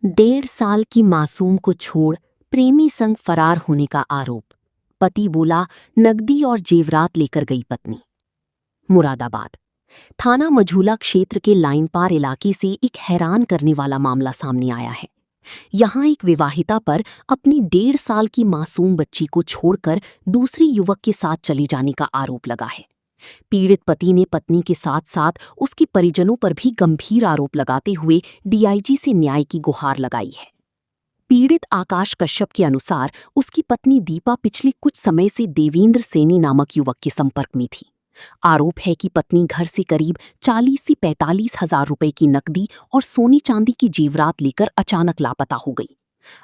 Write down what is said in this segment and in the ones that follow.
1.5 साल की मासूम को छोड़ प्रेमी संग फरार होने का आरोप। पति बोला नकदी और जेवरात लेकर गई पत्नी। मुरादाबाद थाना मझूला क्षेत्र के लाइन पार इलाके से एक हैरान करने वाला मामला सामने आया है। यहां एक विवाहिता पर अपनी 1.5 साल की मासूम बच्ची को छोड़कर दूसरी युवक के साथ चले जाने का आरोप लगा है। पीड़ित पति ने पत्नी के साथ साथ उसके परिजनों पर भी गंभीर आरोप लगाते हुए डीआईजी से न्याय की गुहार लगाई है। पीड़ित आकाश कश्यप के अनुसार उसकी पत्नी दीपा पिछले कुछ समय से देवेंद्र सैनी नामक युवक के संपर्क में थी। आरोप है कि पत्नी घर से करीब 40 से 45 हजार रुपए की नकदी और सोने चांदी की जेवरात लेकर अचानक लापता हो गई।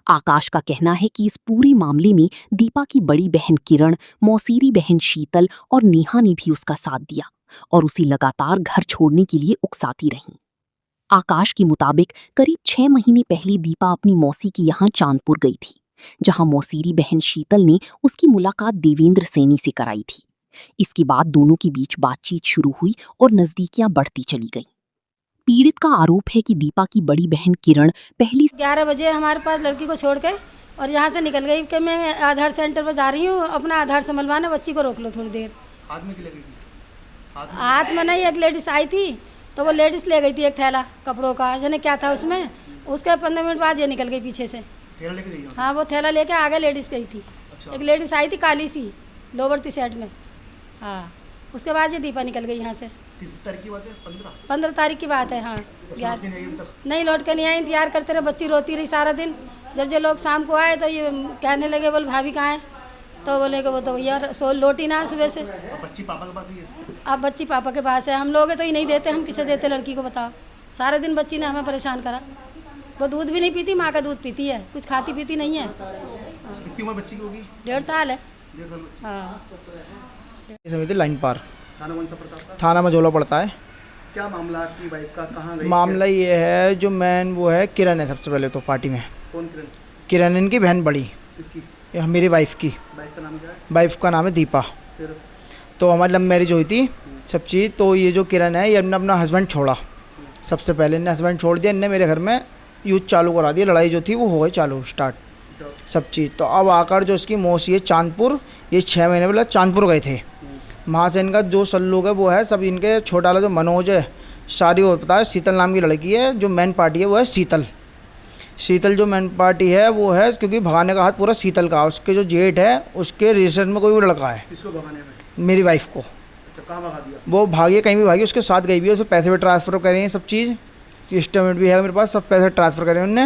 आकाश का कहना है कि इस पूरे मामले में दीपा की बड़ी बहन किरण, मौसीरी बहन शीतल और नेहा ने भी उसका साथ दिया और उसे लगातार घर छोड़ने के लिए उकसाती रहीं। आकाश के मुताबिक करीब 6 महीने पहले दीपा अपनी मौसी के यहाँ चांदपुर गई थी, जहां मौसीरी बहन शीतल ने उसकी मुलाकात देवेंद्र सैनी से कराई थी। इसके बाद दोनों के बीच बातचीत शुरू हुई और नजदीकियां बढ़ती चली गईं। पीड़ित का आरोप है कि दीपा की बड़ी बहन किरण पहली 11 बजे हमारे पास लड़की को छोड़ के और यहाँ से निकल गई कि मैं आधार सेंटर पर जा रही हूँ, अपना आधार संभलवाना, बच्ची को रोक लो थोड़ी देर। हाथ में की लगी थी? हाथ में नहीं, एक लेडीज आई थी तो वो लेडीज ले गई थी एक थैला कपड़ों का, जाने क्या था उसमें। उसके 15 मिनट बाद ये निकल गई पीछे से। थैला लेके गई? हाँ, वो थैला लेके आगे लेडीज गई थी। अच्छा। एक लेडीज आई थी काली सी लोवर टी शर्ट में। हाँ, उसके बाद ये दीपा निकल गई यहाँ से। किस तारीख की बात है? 15 तारीख की बात है। हाँ, लौट के नहीं आई अभी तक? नहीं, लौट के नहीं आई। इंतजार करते रहे, बच्ची रोती रही सारा दिन। जब ये लोग शाम को आए तो ये कहने लगे बोल भाभी कहाँ है, तो बोले कि वो तो यार लौटी ना सुबह से। बच्ची पापा के पास ही है? अब बच्ची पापा के पास है। हम लोग हैं तो ये नहीं देते, हम किसे देते लड़की को बताओ। सारा दिन बच्ची ने हमें परेशान करा। वो दूध भी नहीं पीती, माँ का दूध पीती है, कुछ खाती पीती नहीं है। कितनी उम्र बच्ची की होगी? 1.5 साल है। 1.5 साल बच्ची। हाँ, समिति लाइन पार थाना कौन सा पड़ता है? थाना मझोला पड़ता है। क्या मामला आपकी वाइफ का, कहाँ गई? मामला ये है, जो मैन वो है किरण है। सबसे पहले तो पार्टी में कौन किरण? किरण इनकी बहन बड़ी, किसकी? ये मेरी वाइफ की। वाइफ का नाम क्या है? वाइफ का नाम है दीपा। फिर? तो हमारी लव मैरिज हुई थी सब चीज़। तो ये जो किरण है, ये अपना हस्बैंड छोड़ा। सबसे पहले इन्हें हस्बैंड छोड़ दिया, इनने मेरे घर में यूथ चालू करा दिया। लड़ाई जो थी वो हो गई चालू स्टार्ट सब चीज़। तो अब आकर जो इसकी मौसी है चांदपुर, ये 6 महीने पहले चांदपुर गए थे। वहाँ से इनका जो सल्लूक है वो है सब इनके छोटा वाला जो मनोज है, सारी वो पता है। शीतल नाम की लड़की है, जो मेन पार्टी है वो है शीतल। शीतल जो मेन पार्टी है वो है, क्योंकि भगाने का हाथ पूरा शीतल का। उसके जो जेठ है उसके रिलेशन में कोई भी लड़का है। किसको भगाने में? मेरी वाइफ को। अच्छा, कहाँ भगा दिया? वो भागी, कहीं भी भागी, उसके साथ गई भी है। उसे पैसे भी ट्रांसफ़र करे हैं, सब चीज़ सिस्टमेंट भी है मेरे पास, सब पैसे ट्रांसफ़र करे उनने।